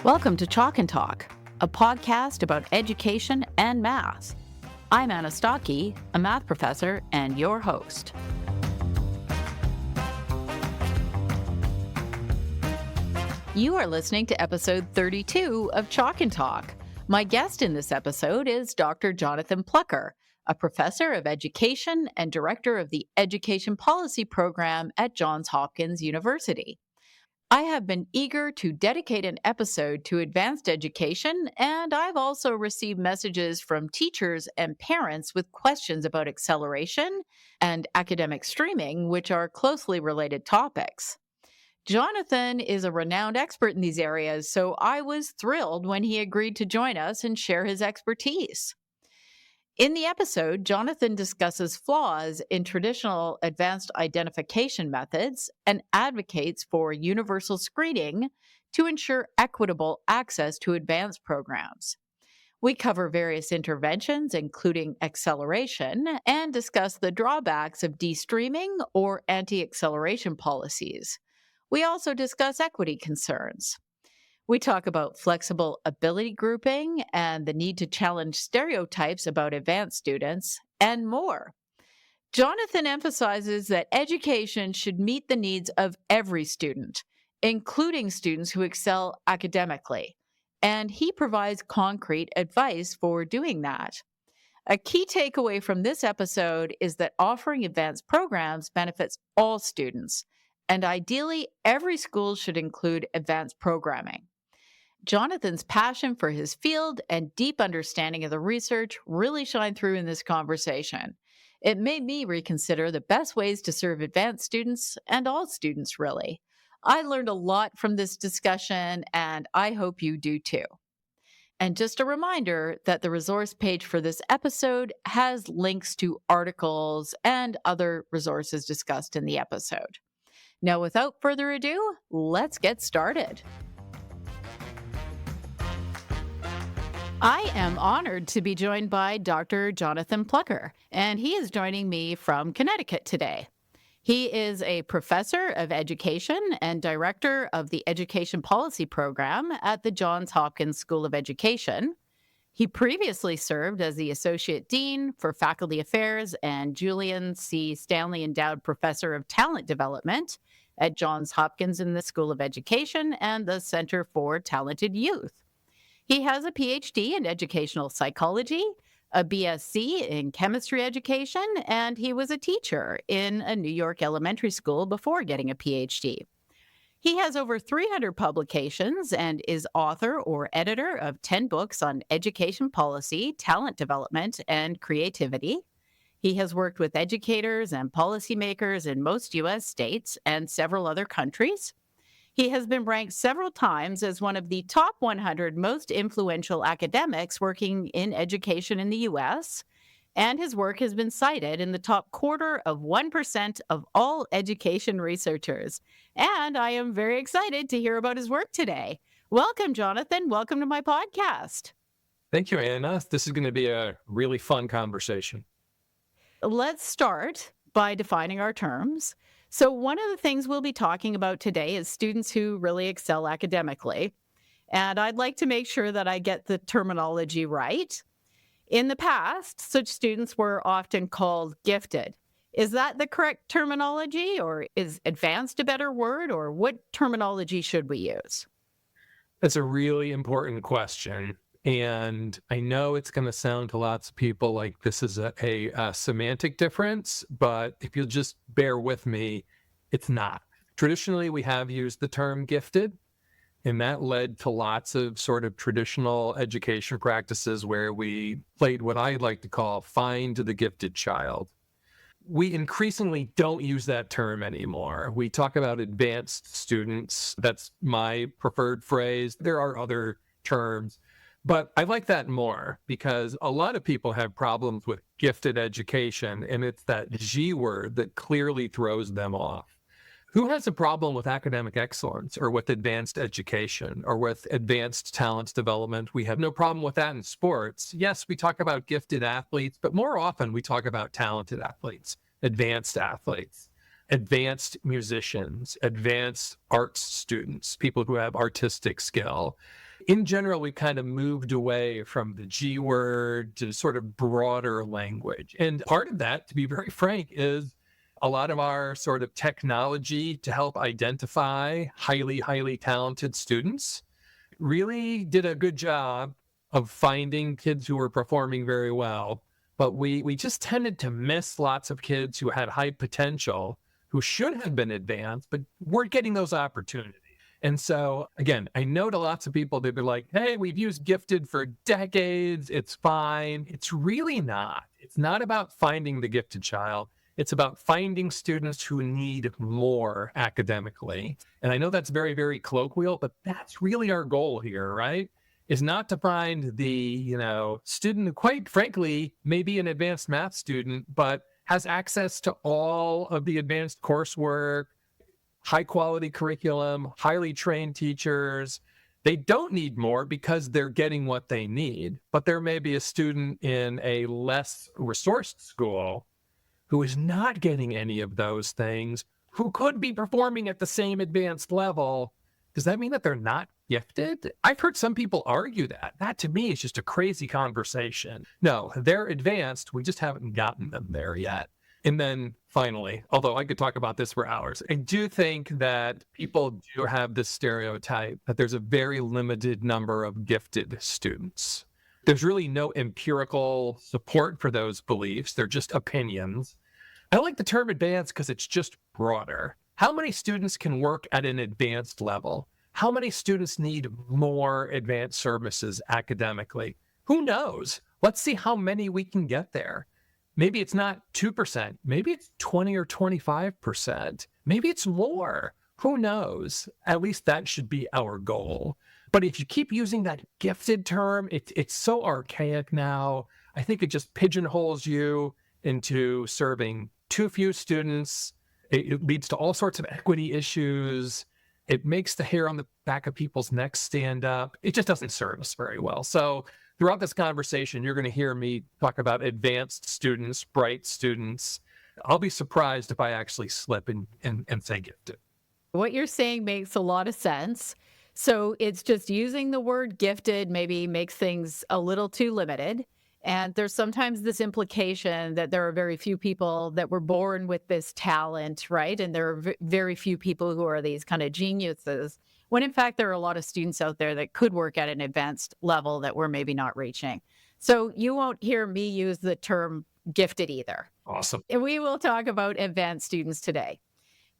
Welcome to Chalk and Talk, a podcast about education and math. I'm Anna Stokke, a math professor and your host. You are listening to episode 32 of Chalk and Talk. My guest in this episode is Dr. Jonathan Plucker, a professor of education and director of the Education Policy Program at Johns Hopkins University. I have been eager to dedicate an episode to advanced education, and I've also received messages from teachers and parents with questions about acceleration and academic streaming, which are closely related topics. Jonathan is a renowned expert in these areas, so I was thrilled when he agreed to join us and share his expertise. In the episode, Jonathan discusses flaws in traditional advanced identification methods and advocates for universal screening to ensure equitable access to advanced programs. We cover various interventions, including acceleration, and discuss the drawbacks of de-streaming or anti-acceleration policies. We also discuss equity concerns. We talk about flexible ability grouping and the need to challenge stereotypes about advanced students, and more. Jonathan emphasizes that education should meet the needs of every student, including students who excel academically, and he provides concrete advice for doing that. A key takeaway from this episode is that offering advanced programs benefits all students, and ideally, every school should include advanced programming. Jonathan's passion for his field and deep understanding of the research really shine through in this conversation. It made me reconsider the best ways to serve advanced students and all students, really. I learned a lot from this discussion, and I hope you do too. And just a reminder that the resource page for this episode has links to articles and other resources discussed in the episode. Now, without further ado, let's get started. I am honored to be joined by Dr. Jonathan Plucker, and he is joining me from Connecticut today. He is a professor of education and director of the Education Policy Program at the Johns Hopkins School of Education. He previously served as the Associate Dean for Faculty Affairs and Julian C. Stanley Endowed Professor of Talent Development at Johns Hopkins in the School of Education and the Center for Talented Youth. He has a PhD in educational psychology, a BSc in chemistry education, and he was a teacher in a New York elementary school before getting a PhD. He has over 300 publications and is author or editor of 10 books on education policy, talent development, and creativity. He has worked with educators and policymakers in most U.S. states and several other countries. He has been ranked several times as one of the top 100 most influential academics working in education in the U.S., and his work has been cited in the top 0.25% of all education researchers. And I am very excited to hear about his work today. Welcome, Jonathan. Welcome to my podcast. Thank you, Anna. This is going to be a really fun conversation. Let's start by defining our terms. So one of the things we'll be talking about today is students who really excel academically. And I'd like to make sure that I get the terminology right. In the past, such students were often called gifted. Is that the correct terminology, or is advanced a better word, or what terminology should we use? That's a really important question. And I know it's going to sound to lots of people like this is a semantic difference, but if you'll just bear with me, it's not. Traditionally, we have used the term gifted, and that led to lots of sort of traditional education practices where we played what I like to call find the gifted child. We increasingly don't use that term anymore. We talk about advanced students. That's my preferred phrase. There are other terms. But I like that more because a lot of people have problems with gifted education, and it's that G word that clearly throws them off. Who has a problem with academic excellence or with advanced education or with advanced talent development? We have no problem with that in sports. Yes, we talk about gifted athletes, but more often we talk about talented athletes, advanced musicians, advanced arts students, people who have artistic skill. In general, we kind of moved away from the G word to sort of broader language. And part of that, to be very frank, is a lot of our sort of technology to help identify highly, highly talented students really did a good job of finding kids who were performing very well. But we just tended to miss lots of kids who had high potential, who should have been advanced, but weren't getting those opportunities. And so, again, I know to lots of people, they'd be like, hey, we've used gifted for decades. It's fine. It's really not. It's not about finding the gifted child. It's about finding students who need more academically. And I know that's very, very colloquial, but that's really our goal here, right? Is not to find the, student who, quite frankly, may be an advanced math student, but has access to all of the advanced coursework, high quality curriculum, highly trained teachers. They don't need more because they're getting what they need. But there may be a student in a less resourced school who is not getting any of those things, who could be performing at the same advanced level. Does that mean that they're not gifted? I've heard some people argue that. That to me is just a crazy conversation. No, they're advanced. We just haven't gotten them there yet. And then finally, although I could talk about this for hours, I do think that people do have this stereotype that there's a very limited number of gifted students. There's really no empirical support for those beliefs. They're just opinions. I like the term advanced because it's just broader. How many students can work at an advanced level? How many students need more advanced services academically? Who knows? Let's see how many we can get there. Maybe it's not 2%. Maybe it's 20 or 25%. Maybe it's more. Who knows? At least that should be our goal. But if you keep using that gifted term, it's so archaic now. I think it just pigeonholes you into serving too few students. It leads to all sorts of equity issues. It makes the hair on the back of people's necks stand up. It just doesn't serve us very well. So throughout this conversation, you're going to hear me talk about advanced students, bright students. I'll be surprised if I actually slip and say gifted. What you're saying makes a lot of sense. So it's just using the word gifted maybe makes things a little too limited. And there's sometimes this implication that there are very few people that were born with this talent, right? And there are very few people who are these kind of geniuses, when in fact, there are a lot of students out there that could work at an advanced level that we're maybe not reaching. So you won't hear me use the term gifted either. Awesome. And we will talk about advanced students today.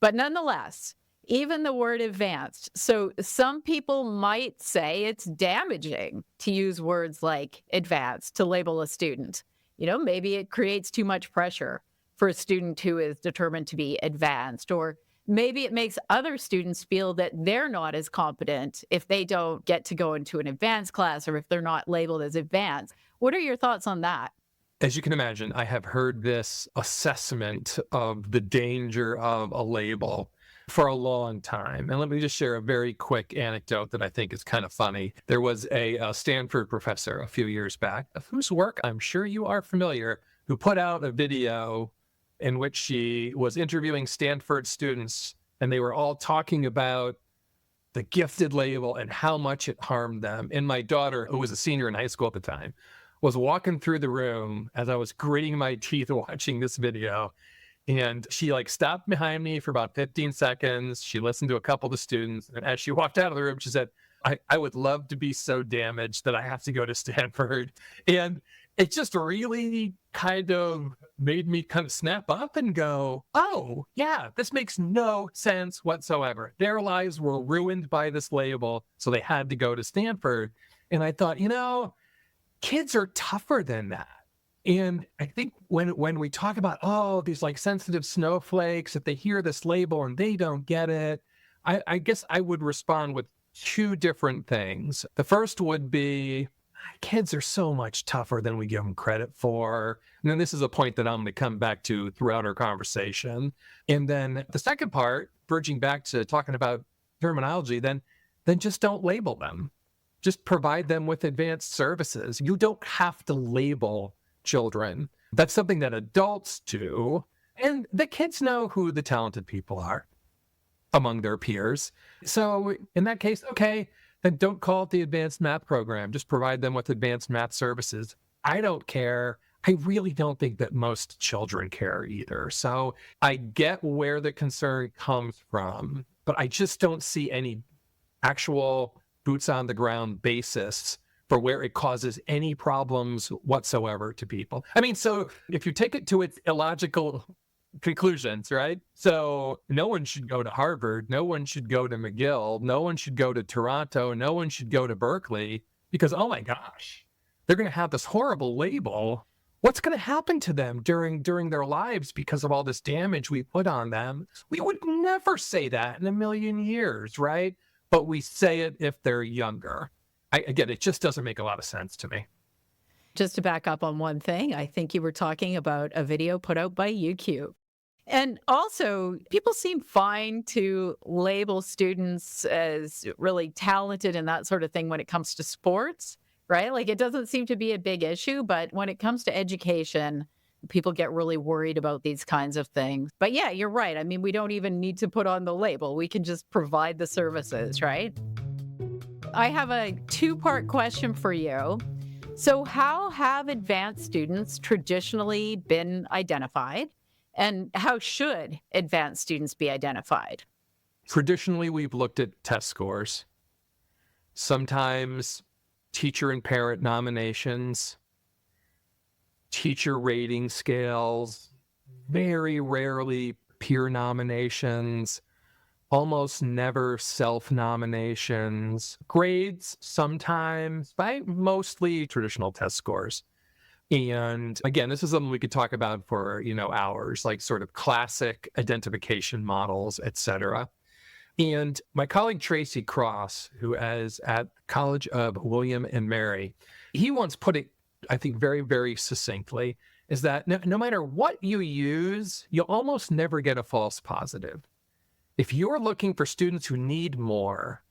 But nonetheless, even the word advanced. So some people might say it's damaging to use words like advanced to label a student. Maybe it creates too much pressure for a student who is determined to be advanced, or maybe it makes other students feel that they're not as competent if they don't get to go into an advanced class or if they're not labeled as advanced. What are your thoughts on that? As you can imagine, I have heard this assessment of the danger of a label for a long time. And let me just share a very quick anecdote that I think is kind of funny. There was a Stanford professor a few years back, of whose work I'm sure you are familiar, who put out a video in which she was interviewing Stanford students, and they were all talking about the gifted label and how much it harmed them. And my daughter, who was a senior in high school at the time, was walking through the room as I was gritting my teeth watching this video. And she stopped behind me for about 15 seconds. She listened to a couple of the students. And as she walked out of the room, she said, I would love to be so damaged that I have to go to Stanford. And it just really kind of made me kind of snap up and go, oh, yeah, this makes no sense whatsoever. Their lives were ruined by this label, so they had to go to Stanford. And I thought, kids are tougher than that. And I think when we talk about, these sensitive snowflakes, if they hear this label and they don't get it, I guess I would respond with two different things. The first would be, kids are so much tougher than we give them credit for. And then this is a point that I'm going to come back to throughout our conversation. And then the second part, bridging back to talking about terminology, then just don't label them. Just provide them with advanced services. You don't have to label children. That's something that adults do. And the kids know who the talented people are among their peers. So in that case, okay, then don't call it the advanced math program. Just provide them with advanced math services. I don't care. I really don't think that most children care either. So I get where the concern comes from, but I just don't see any actual boots on the ground basis for where it causes any problems whatsoever to people. I mean, so if you take it to its illogical conclusions, right? So no one should go to Harvard. No one should go to McGill. No one should go to Toronto. No one should go to Berkeley because, oh my gosh, they're going to have this horrible label. What's going to happen to them during their lives because of all this damage we put on them? We would never say that in a million years, right? But we say it if they're younger. Again, it just doesn't make a lot of sense to me. Just to back up on one thing, I think you were talking about a video put out by UQ. And also, people seem fine to label students as really talented and that sort of thing when it comes to sports, right? Like it doesn't seem to be a big issue, but when it comes to education, people get really worried about these kinds of things. But yeah, you're right. I mean, we don't even need to put on the label. We can just provide the services, right? I have a two-part question for you. So how have advanced students traditionally been identified? And how should advanced students be identified? Traditionally, we've looked at test scores, sometimes teacher and parent nominations, teacher rating scales, very rarely peer nominations, almost never self-nominations, grades sometimes, but mostly traditional test scores. And again, this is something we could talk about for, hours, like sort of classic identification models, et cetera. And my colleague Tracy Cross, who is at College of William and Mary, he once put it, I think, very, very succinctly, is that no matter what you use, you'll almost never get a false positive. If you're looking for students who need more,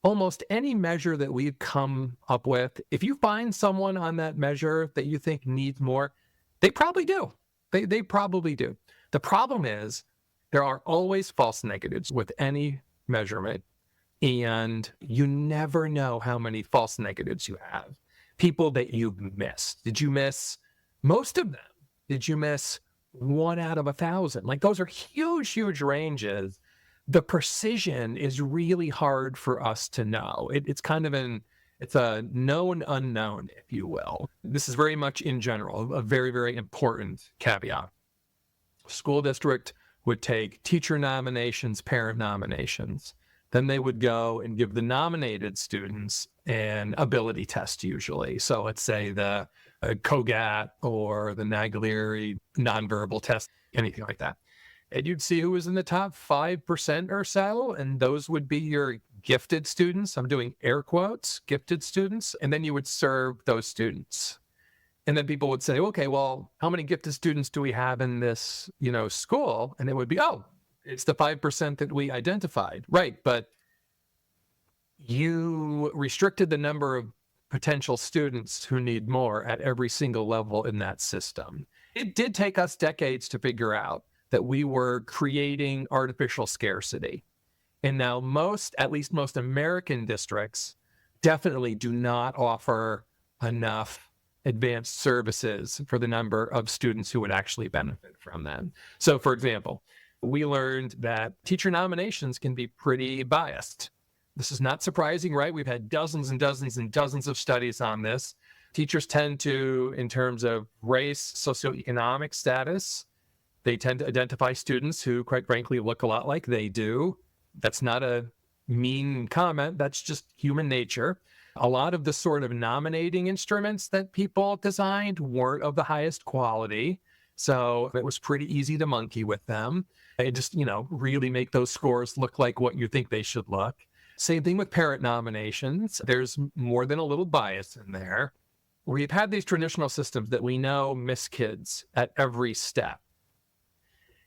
almost any measure that we've come up with, if you find someone on that measure that you think needs more, they probably do. They probably do. The problem is there are always false negatives with any measurement, and you never know how many false negatives you have. People that you've missed. Did you miss most of them? Did you miss 1 out of 1,000? Like those are huge, huge ranges. The precision is really hard for us to know. It's kind of it's a known unknown, if you will. This is very much in general, a very, very important caveat. School district would take teacher nominations, parent nominations. Then they would go and give the nominated students an ability test usually. So let's say the COGAT or the Naglieri nonverbal test, anything like that. And you'd see who was in the top 5% or so, and those would be your gifted students. I'm doing air quotes, gifted students, and then you would serve those students. And then people would say, okay, well, how many gifted students do we have in this, school? And it would be, oh, it's the 5% that we identified. Right, but you restricted the number of potential students who need more at every single level in that system. It did take us decades to figure out that we were creating artificial scarcity. And now at least most American districts definitely do not offer enough advanced services for the number of students who would actually benefit from them. So for example, we learned that teacher nominations can be pretty biased. This is not surprising, right? We've had dozens and dozens and dozens of studies on this. Teachers tend to, in terms of race, socioeconomic status, they tend to identify students who, quite frankly, look a lot like they do. That's not a mean comment. That's just human nature. A lot of the sort of nominating instruments that people designed weren't of the highest quality. So it was pretty easy to monkey with them. And just, really make those scores look like what you think they should look. Same thing with parent nominations. There's more than a little bias in there. We've had these traditional systems that we know miss kids at every step.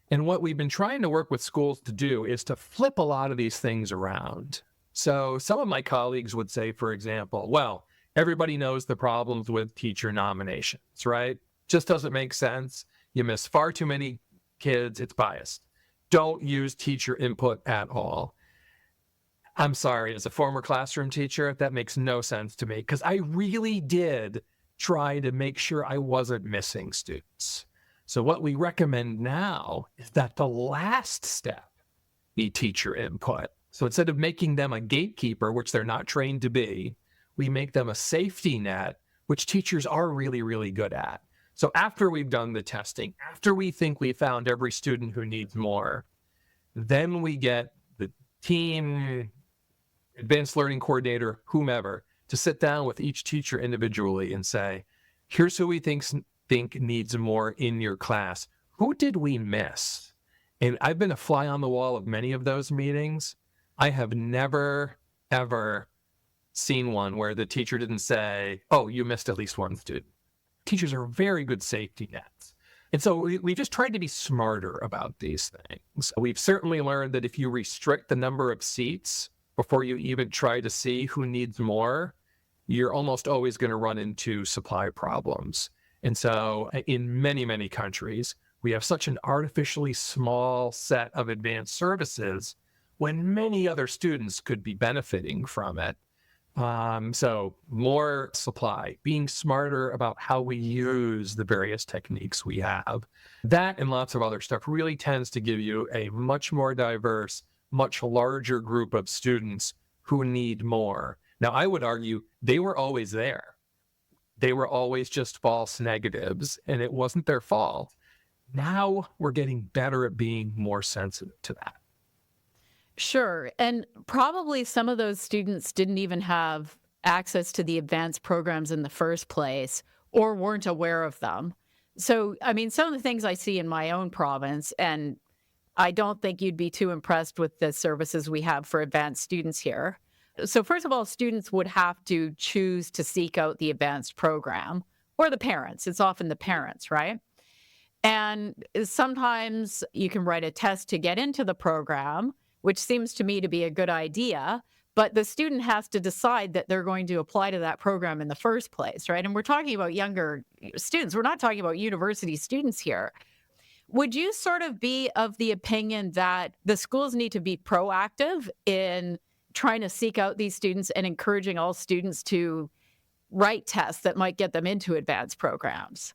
And what we've been trying to work with schools to do is to flip a lot of these things around. So some of my colleagues would say, for example, well, everybody knows the problems with teacher nominations, right? Just doesn't make sense. You miss far too many kids. It's biased. Don't use teacher input at all. I'm sorry, as a former classroom teacher, that makes no sense to me because I really did try to make sure I wasn't missing students. So what we recommend now is that the last step be teacher input. So instead of making them a gatekeeper, which they're not trained to be, we make them a safety net, which teachers are really, really good at. So after we've done the testing, after we think we found every student who needs more, then we get the team, advanced learning coordinator, whomever, to sit down with each teacher individually and say, here's who we think needs more in your class. Who did we miss? And I've been a fly on the wall of many of those meetings. I have never, ever seen one where the teacher didn't say, oh, you missed at least one student. Teachers are very good safety nets. And so we just tried to be smarter about these things. We've certainly learned that if you restrict the number of seats before you even try to see who needs more, you're almost always going to run into supply problems. And so in many, many countries, we have such an artificially small set of advanced services when many other students could be benefiting from it. So more supply, being smarter about how we use the various techniques we have. That and lots of other stuff really tends to give you a much more diverse, much larger group of students who need more. Now, I would argue they were always there. They were always just false negatives, and it wasn't their fault. Now we're getting better at being more sensitive to that. Sure. And probably some of those students didn't even have access to the advanced programs in the first place or weren't aware of them. So, I mean, some of the things I see in my own province, and I don't think you'd be too impressed with the services we have for advanced students here. So, first of all, students would have to choose to seek out the advanced program, or the parents. It's often the parents, right? And sometimes you can write a test to get into the program, which seems to me to be a good idea, but the student has to decide that they're going to apply to that program in the first place, right? And we're talking about younger students. We're not talking about university students here. Would you sort of be of the opinion that the schools need to be proactive in trying to seek out these students and encouraging all students to write tests that might get them into advanced programs?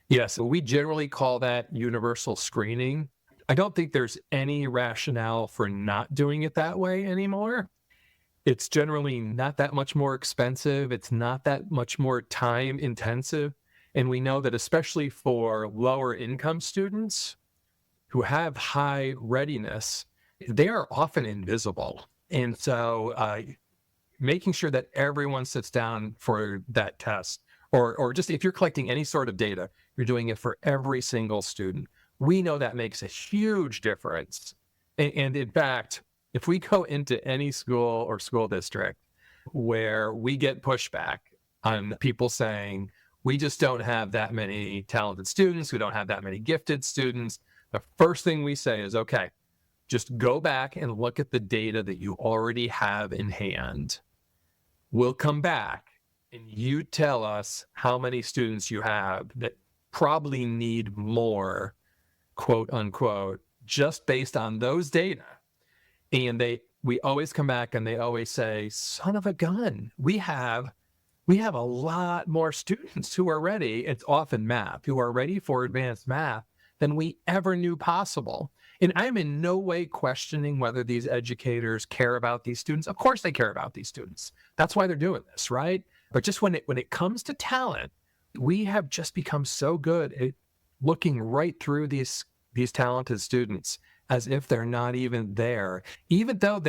Yes, we generally call that universal screening. I don't think there's any rationale for not doing it that way anymore. It's generally not that much more expensive. It's not that much more time intensive. And we know that especially for lower income students who have high readiness, they are often invisible. And so making sure that everyone sits down for that test, or just if you're collecting any sort of data, you're doing it for every single student. We know that makes a huge difference. And in fact, if we go into any school or school district where we get pushback on people saying, we just don't have that many talented students, we don't have that many gifted students, the first thing we say is, okay, just go back and look at the data that you already have in hand. We'll come back and you tell us how many students you have that probably need more, quote unquote, just based on those data. And we always come back and they always say, son of a gun, we have a lot more students who are ready. It's often math, who are ready for advanced math than we ever knew possible. And I'm in no way questioning whether these educators care about these students. Of course they care about these students. That's why they're doing this, right? But just when it comes to talent, we have just become so good at looking right through these talented students as if they're not even there. Even though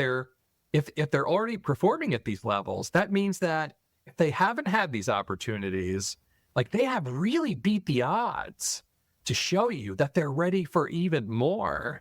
if they're already performing at these levels, that means that if they haven't had these opportunities, like they have really beat the odds to show you that they're ready for even more.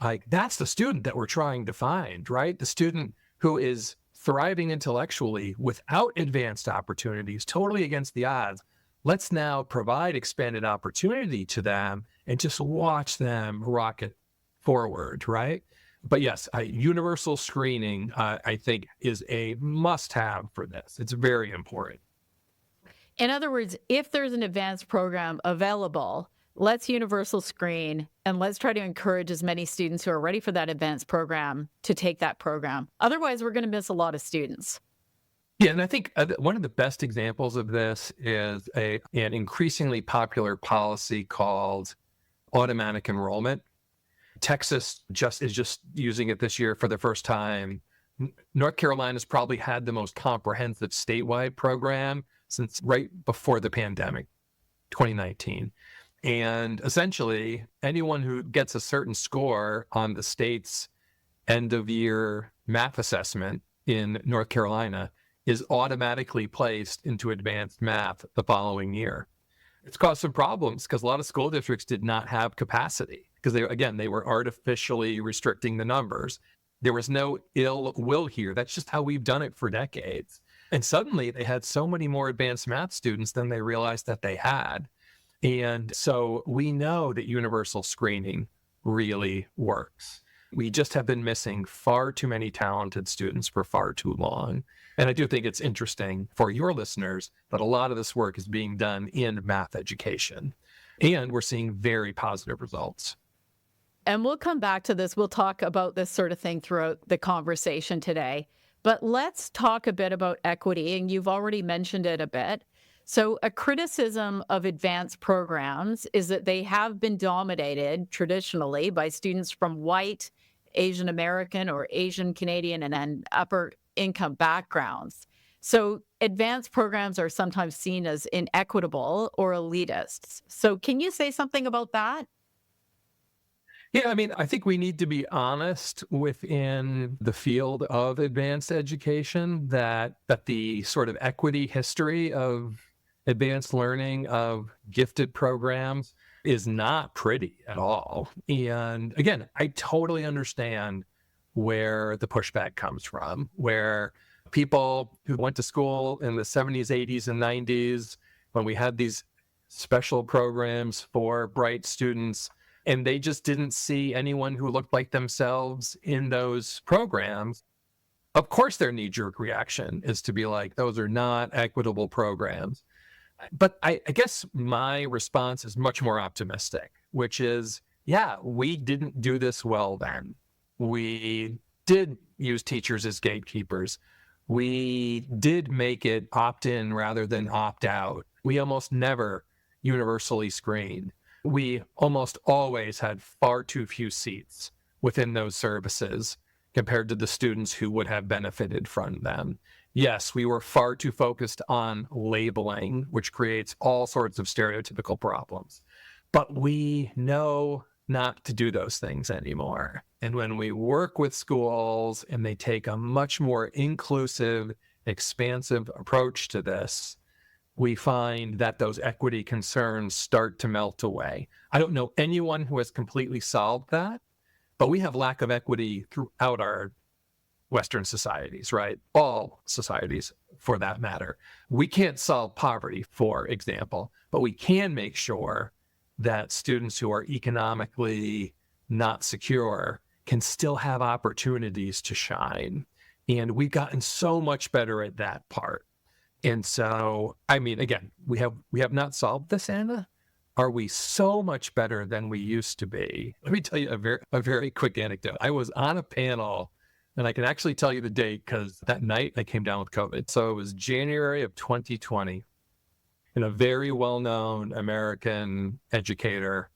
Like that's the student that we're trying to find, right? The student who is thriving intellectually without advanced opportunities, totally against the odds. Let's now provide expanded opportunity to them and just watch them rocket forward, right? But yes, universal screening, I think, is a must-have for this. It's very important. In other words, if there's an advanced program available, let's universal screen and let's try to encourage as many students who are ready for that advanced program to take that program. Otherwise, we're going to miss a lot of students. Yeah, and I think one of the best examples of this is an increasingly popular policy called automatic enrollment. Texas is just using it this year for the first time. North Carolina's probably had the most comprehensive statewide program since right before the pandemic, 2019. And essentially, anyone who gets a certain score on the state's end of year math assessment in North Carolina is automatically placed into advanced math the following year. It's caused some problems because a lot of school districts did not have capacity because they were artificially restricting the numbers. There was no ill will here. That's just how we've done it for decades. And suddenly they had so many more advanced math students than they realized that they had. And so we know that universal screening really works. We just have been missing far too many talented students for far too long. And I do think it's interesting for your listeners that a lot of this work is being done in math education. And we're seeing very positive results. And we'll come back to this. We'll talk about this sort of thing throughout the conversation today. But let's talk a bit about equity. And you've already mentioned it a bit. So a criticism of advanced programs is that they have been dominated traditionally by students from white, Asian American, or Asian Canadian and upper income backgrounds. So advanced programs are sometimes seen as inequitable or elitists. So can you say something about that? Yeah, I mean, I think we need to be honest within the field of advanced education that the sort of equity history of advanced learning of gifted programs is not pretty at all. And again, I totally understand where the pushback comes from, where people who went to school in the 70s, 80s, and 90s, when we had these special programs for bright students, and they just didn't see anyone who looked like themselves in those programs. Of course, their knee-jerk reaction is to be like, those are not equitable programs. But I guess my response is much more optimistic, which is, yeah, we didn't do this well then. We did use teachers as gatekeepers. We did make it opt-in rather than opt-out. We almost never universally screened. We almost always had far too few seats within those services compared to the students who would have benefited from them. Yes, we were far too focused on labeling, which creates all sorts of stereotypical problems. But we know not to do those things anymore. And when we work with schools and they take a much more inclusive, expansive approach to this, we find that those equity concerns start to melt away. I don't know anyone who has completely solved that, but we have lack of equity throughout our Western societies, right? All societies, for that matter. We can't solve poverty, for example, but we can make sure that students who are economically not secure can still have opportunities to shine. And we've gotten so much better at that part. And so, I mean, again, we have not solved this, Anna. Are we so much better than we used to be? Let me tell you a very quick anecdote. I was on a panel, and I can actually tell you the date because that night I came down with COVID. So it was January of 2020. And a very well-known American educator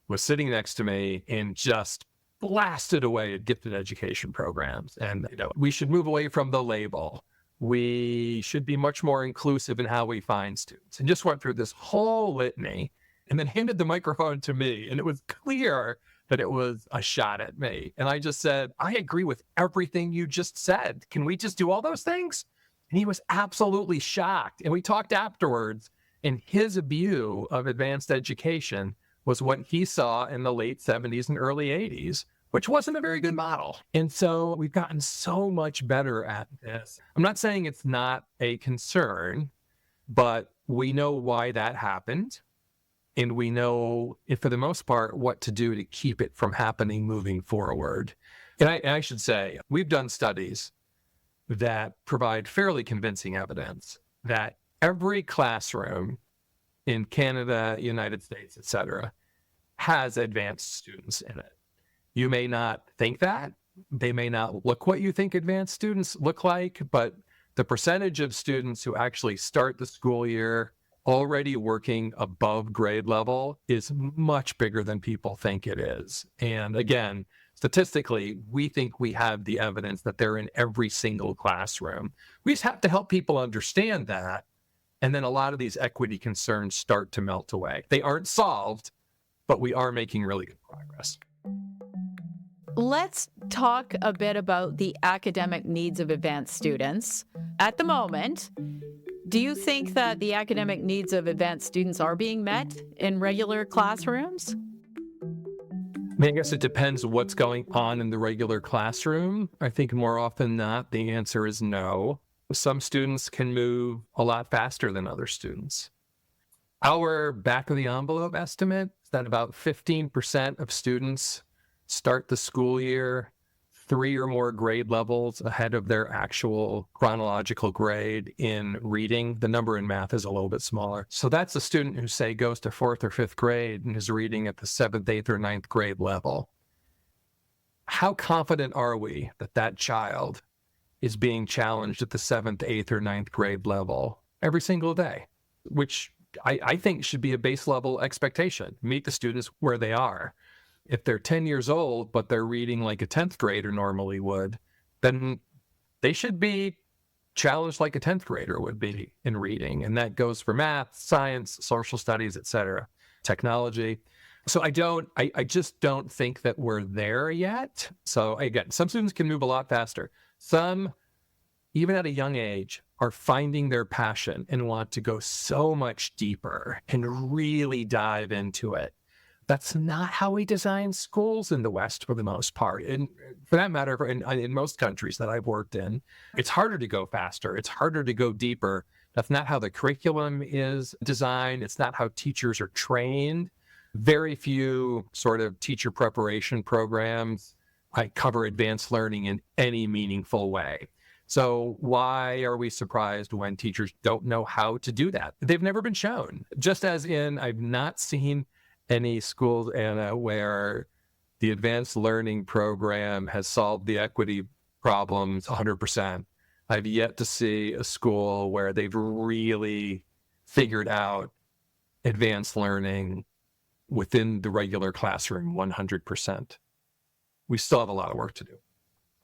was sitting next to me and just blasted away at gifted education programs. And we should move away from the label. We should be much more inclusive in how we find students. And just went through this whole litany and then handed the microphone to me. And it was clear that it was a shot at me. And I just said, I agree with everything you just said. Can we just do all those things? And he was absolutely shocked. And we talked afterwards, and his view of advanced education was what he saw in the late 70s and early 80s, which wasn't a very good model. And so we've gotten so much better at this. I'm not saying it's not a concern, but we know why that happened. And we know, for the most part, what to do to keep it from happening moving forward. And I should say, we've done studies that provide fairly convincing evidence that every classroom in Canada, United States, et cetera, has advanced students in it. You may not think that. They may not look what you think advanced students look like, but the percentage of students who actually start the school year already working above grade level is much bigger than people think it is. And again, statistically, we think we have the evidence that they're in every single classroom. We just have to help people understand that. And then a lot of these equity concerns start to melt away. They aren't solved, but we are making really good progress. Let's talk a bit about the academic needs of advanced students. At the moment, do you think that the academic needs of advanced students are being met in regular classrooms? I guess it depends what's going on in the regular classroom. I think more often than not, the answer is no. Some students can move a lot faster than other students. Our back of the envelope estimate is that about 15% of students start the school year 3 or more grade levels ahead of their actual chronological grade in reading. The number in math is a little bit smaller. So that's a student who, say, goes to 4th or 5th grade and is reading at the 7th, 8th, or 9th grade level. How confident are we that that child is being challenged at the 7th, 8th, or 9th grade level every single day, which I think should be a base level expectation. Meet the students where they are. If they're 10 years old, but they're reading like a 10th grader normally would, then they should be challenged like a 10th grader would be in reading. And that goes for math, science, social studies, et cetera, technology. So I just don't think that we're there yet. So again, some students can move a lot faster. Some, even at a young age, are finding their passion and want to go so much deeper and really dive into it. That's not how we design schools in the West for the most part. And for that matter, in most countries that I've worked in, it's harder to go faster. It's harder to go deeper. That's not how the curriculum is designed. It's not how teachers are trained. Very few sort of teacher preparation programs cover advanced learning in any meaningful way. So why are we surprised when teachers don't know how to do that? They've never been shown. Just as in, I've not seen any schools, Anna, where the advanced learning program has solved the equity problems 100%. I've yet to see a school where they've really figured out advanced learning within the regular classroom 100%. We still have a lot of work to do.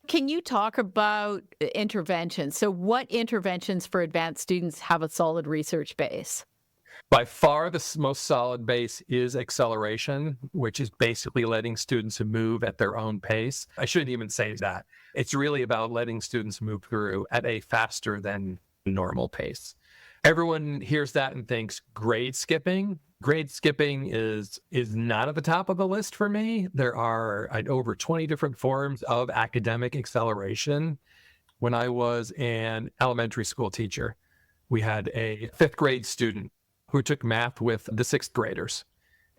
Can you talk about interventions? So what interventions for advanced students have a solid research base? By far, the most solid base is acceleration, which is basically letting students move at their own pace. I shouldn't even say that. It's really about letting students move through at a faster than normal pace. Everyone hears that and thinks grade skipping. Grade skipping is not at the top of the list for me. There are over 20 different forms of academic acceleration. When I was an elementary school teacher, we had a 5th grade student who took math with the 6th graders.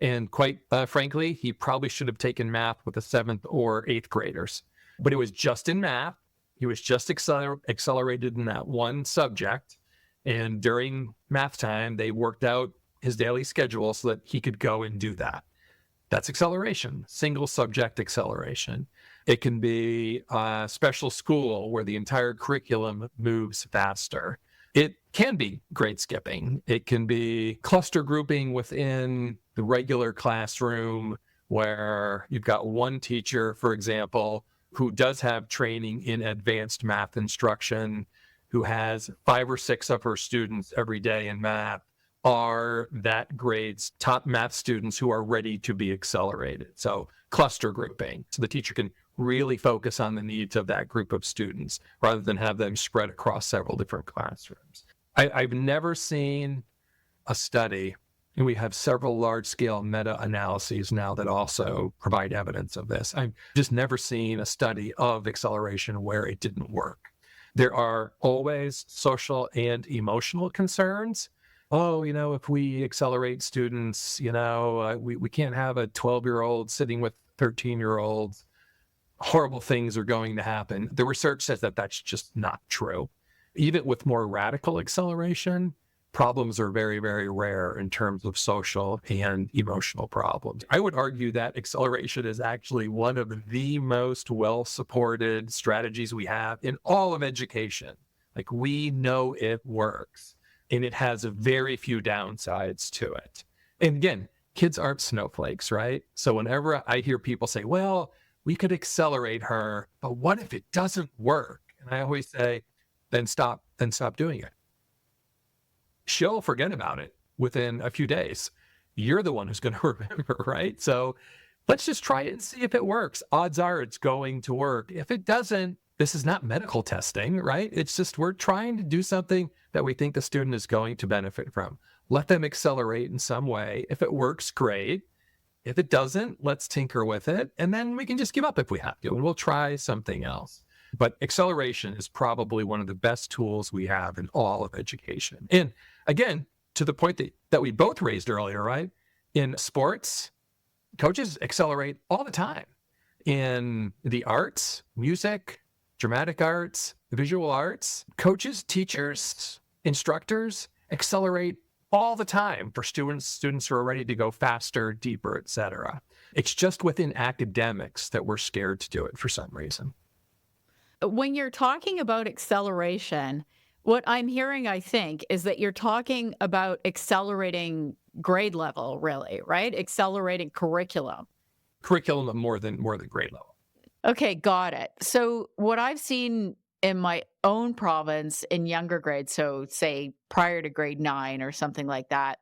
And quite frankly, he probably should have taken math with the 7th or 8th graders. But it was just in math. He was just accelerated in that one subject. And during math time, they worked out his daily schedule so that he could go and do that. That's acceleration, single subject acceleration. It can be a special school where the entire curriculum moves faster. It can be grade skipping. It can be cluster grouping within the regular classroom where you've got one teacher, for example, who does have training in advanced math instruction, who has 5 or 6 of her students every day in math are that grade's top math students who are ready to be accelerated. So cluster grouping. So the teacher can really focus on the needs of that group of students rather than have them spread across several different classrooms. I've never seen a study, and we have several large-scale meta-analyses now that also provide evidence of this. I've just never seen a study of acceleration where it didn't work. There are always social and emotional concerns. Oh, if we accelerate students, we can't have a 12-year-old sitting with 13-year-olds. Horrible things are going to happen. The research says that that's just not true. Even with more radical acceleration, problems are very, very rare in terms of social and emotional problems. I would argue that acceleration is actually one of the most well-supported strategies we have in all of education. Like, we know it works, and it has very few downsides to it. And again, kids aren't snowflakes, right? So whenever I hear people say, well, we could accelerate her, but what if it doesn't work? And I always say, then stop doing it. She'll forget about it within a few days. You're the one who's going to remember, right? So let's just try it and see if it works. Odds are it's going to work. If it doesn't, this is not medical testing, right? It's just we're trying to do something that we think the student is going to benefit from. Let them accelerate in some way. If it works, great. If it doesn't, let's tinker with it. And then we can just give up if we have to, and we'll try something else. But acceleration is probably one of the best tools we have in all of education. And again, to the point that we both raised earlier, right? In sports, coaches accelerate all the time. In the arts, music, dramatic arts, visual arts, coaches, teachers, instructors accelerate all the time for students who are ready to go faster, deeper, et cetera. It's just within academics that we're scared to do it for some reason. When you're talking about acceleration, what I'm hearing, I think, is that you're talking about accelerating grade level, really, right? Accelerating curriculum. Curriculum more than grade level. Okay, got it. So what I've seen in my own province in younger grades, so say prior to grade 9 or something like that,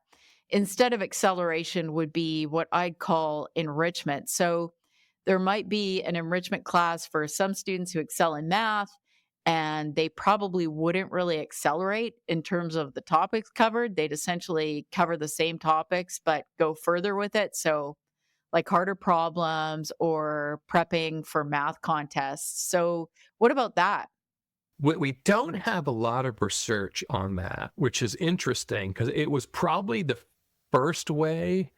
instead of acceleration would be what I'd call enrichment. So there might be an enrichment class for some students who excel in math, and they probably wouldn't really accelerate in terms of the topics covered. They'd essentially cover the same topics, but go further with it. So like harder problems or prepping for math contests. So what about that? We don't have a lot of research on that, which is interesting because it was probably the first way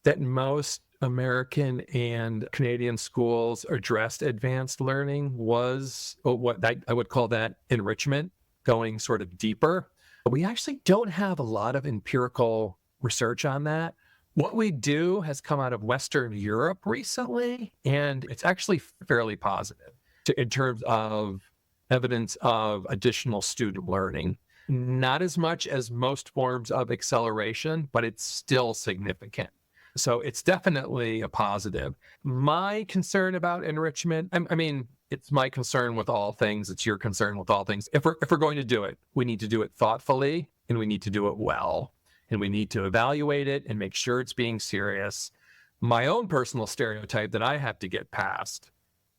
that most American and Canadian schools addressed advanced learning was what I would call that enrichment, going sort of deeper. But we actually don't have a lot of empirical research on that. What we do has come out of Western Europe recently, and it's actually fairly positive in terms of evidence of additional student learning. Not as much as most forms of acceleration, but it's still significant. So it's definitely a positive. My concern about enrichment, I mean, it's my concern with all things. It's your concern with all things. If we're going to do it, we need to do it thoughtfully, and we need to do it well. And we need to evaluate it and make sure it's being serious. My own personal stereotype that I have to get past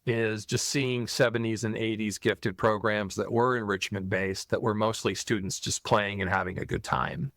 is just seeing 70s and 80s gifted programs that were enrichment-based, that were mostly students just playing and having a good time.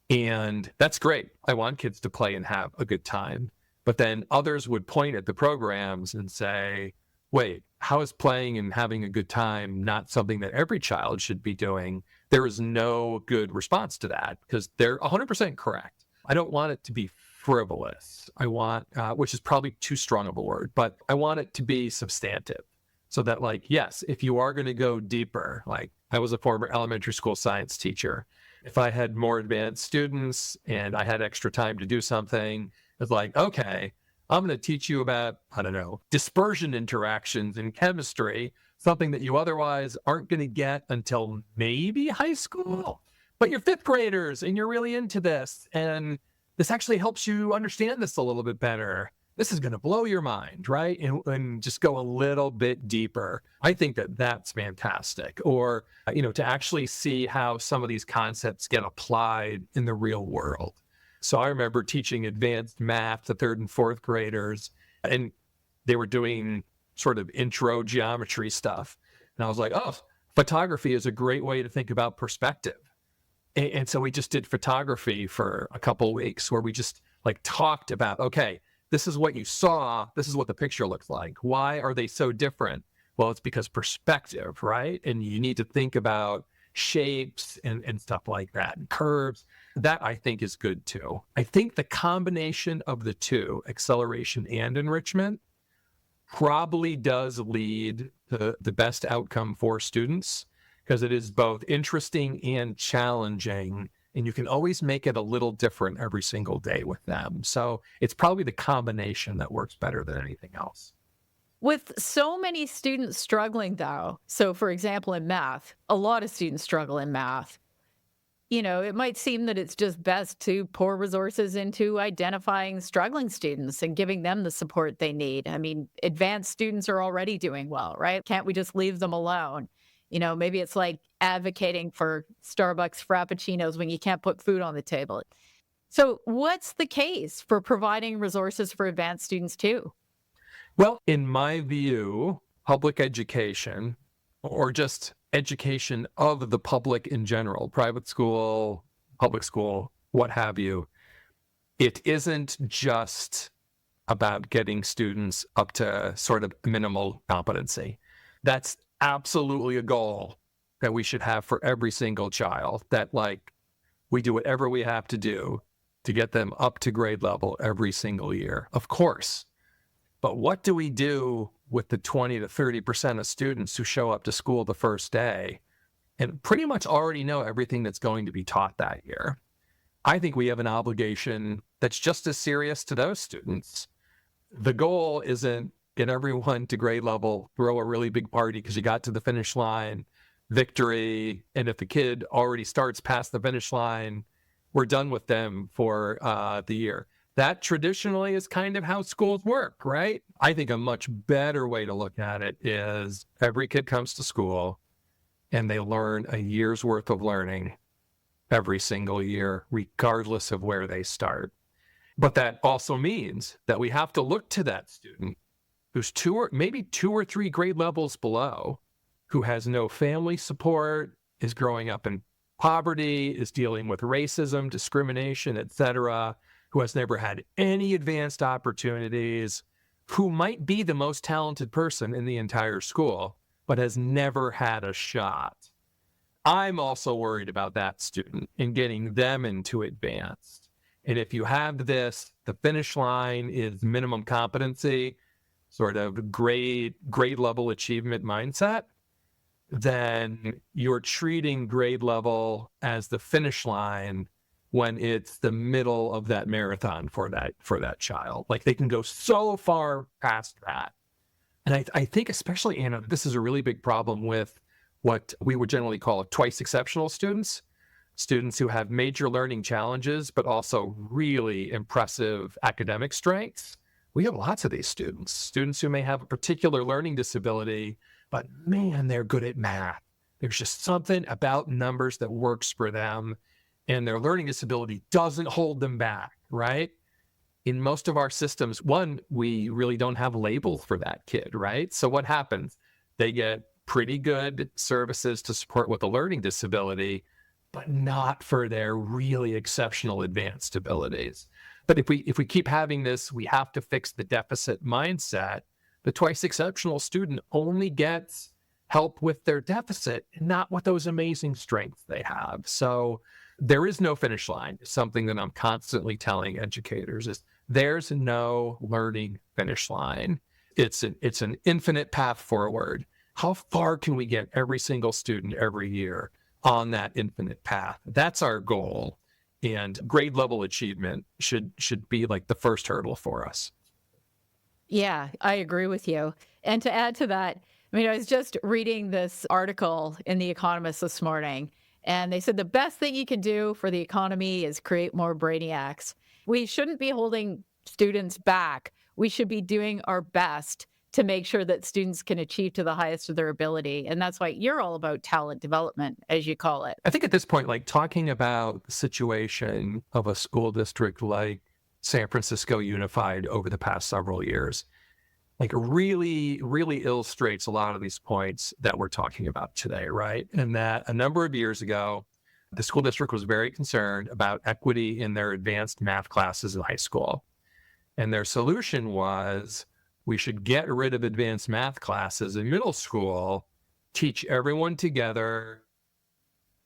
And that's great. I want kids to play and have a good time. But then others would point at the programs and say, wait, how is playing and having a good time not something that every child should be doing? There is no good response to that because they're 100% correct. I don't want it to be frivolous. I want, which is probably too strong of a word, but I want it to be substantive so that, like, yes, if you are going to go deeper, like I was a former elementary school science teacher. If I had more advanced students and I had extra time to do something, it's like, okay, I'm going to teach you about, I don't know, dispersion interactions in chemistry, something that you otherwise aren't going to get until maybe high school. But you're fifth graders and you're really into this. And this actually helps you understand this a little bit better. This is going to blow your mind, right? And just go a little bit deeper. I think that that's fantastic. Or, to actually see how some of these concepts get applied in the real world. So I remember teaching advanced math to third and fourth graders, and they were doing sort of intro geometry stuff. And I was like, oh, photography is a great way to think about perspective. And so we just did photography for a couple of weeks where we just talked about, okay, this is what you saw. This is what the picture looks like. Why are they so different? Well, it's because perspective, right? And you need to think about shapes and stuff like that, and curves. That I think is good too. I think the combination of the two, acceleration and enrichment, probably does lead to the best outcome for students. because it is both interesting and challenging, and you can always make it a little different every single day with them. So it's probably the combination that works better than anything else. With so many students struggling, though, so for example, in math, a lot of students struggle in math. It might seem that it's just best to pour resources into identifying struggling students and giving them the support they need. I mean, advanced students are already doing well, right? Can't we just leave them alone? Maybe it's like advocating for Starbucks Frappuccinos when you can't put food on the table. So, what's the case for providing resources for advanced students too? Well, in my view, public education, or just education of the public in general, private school, public school, what have you, it isn't just about getting students up to sort of minimal competency. That's absolutely a goal that we should have for every single child, that like we do whatever we have to do to get them up to grade level every single year, of course. But what do we do with the 20 to 30% of students who show up to school the first day and pretty much already know everything that's going to be taught that year? I think we have an obligation that's just as serious to those students. The goal isn't get everyone to grade level, throw a really big party because you got to the finish line, victory. And if the kid already starts past the finish line, we're done with them for the year. That traditionally is kind of how schools work, right? I think a much better way to look at it is every kid comes to school and they learn a year's worth of learning every single year, regardless of where they start. But that also means that we have to look to that student who's maybe two or three grade levels below, who has no family support, is growing up in poverty, is dealing with racism, discrimination, etc., who has never had any advanced opportunities, who might be the most talented person in the entire school, but has never had a shot. I'm also worried about that student and getting them into advanced. And if you have this, the finish line is minimum competency, sort of grade level achievement mindset, then you're treating grade level as the finish line when it's the middle of that marathon for that child. Like they can go so far past that. And I think especially, Anna, this is a really big problem with what we would generally call twice exceptional students who have major learning challenges, but also really impressive academic strengths. We have lots of these students who may have a particular learning disability, but man, they're good at math. There's just something about numbers that works for them, and their learning disability doesn't hold them back, right? In most of our systems, we really don't have labels for that kid, right? So what happens? They get pretty good services to support with a learning disability, but not for their really exceptional advanced abilities. But if we keep having this, we have to fix the deficit mindset. The twice exceptional student only gets help with their deficit and not with those amazing strengths they have. So there is no finish line. It's something that I'm constantly telling educators is there's no learning finish line. It's an infinite path forward. How far can we get every single student every year on that infinite path? That's our goal. And grade level achievement should be like the first hurdle for us. Yeah, I agree with you. And to add to that, I mean, I was just reading this article in The Economist this morning, and they said the best thing you can do for the economy is create more brainiacs. We shouldn't be holding students back. We should be doing our best to make sure that students can achieve to the highest of their ability. And that's why you're all about talent development, as you call it. I think at this point, like talking about the situation of a school district like San Francisco Unified over the past several years, like really, really illustrates a lot of these points that we're talking about today, right? And that a number of years ago, the school district was very concerned about equity in their advanced math classes in high school. And their solution was, we should get rid of advanced math classes in middle school, teach everyone together,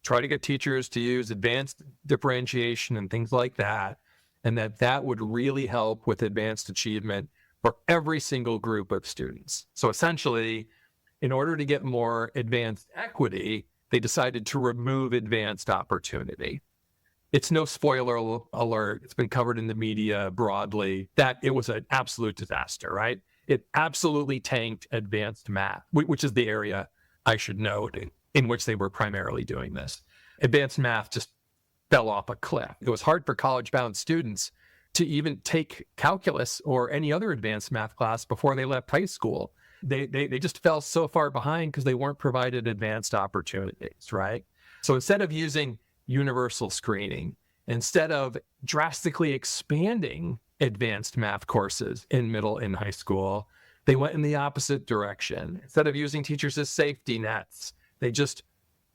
try to get teachers to use advanced differentiation and things like that, and that would really help with advanced achievement for every single group of students. So essentially, in order to get more advanced equity, they decided to remove advanced opportunity. It's no spoiler alert. It's been covered in the media broadly that it was an absolute disaster, right? It absolutely tanked advanced math, which is the area I should note in which they were primarily doing this. Advanced math just fell off a cliff. It was hard for college-bound students to even take calculus or any other advanced math class before they left high school. They just fell so far behind because they weren't provided advanced opportunities, right? So instead of using universal screening, instead of drastically expanding advanced math courses in middle and high school, they went in the opposite direction. Instead of using teachers as safety nets, they just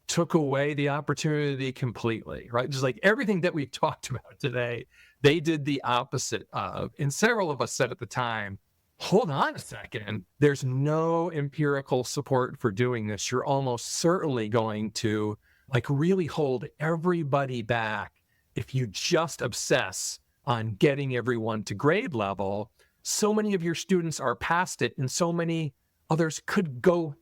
took away the opportunity completely, right? Just like everything that we've talked about today, they did the opposite of. And several of us said at the time, hold on a second, there's no empirical support for doing this. You're almost certainly going to really hold everybody back if you just obsess on getting everyone to grade level. So many of your students are past it, and so many others could go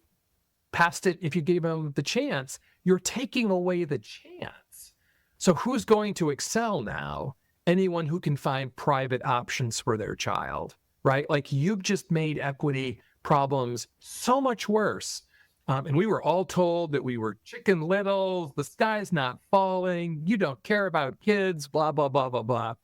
past it if you gave them the chance. You're taking away the chance. So who's going to excel now? Anyone who can find private options for their child, right? You've just made equity problems so much worse. And we were all told that we were chicken little, the sky's not falling, you don't care about kids, blah, blah, blah, blah, blah.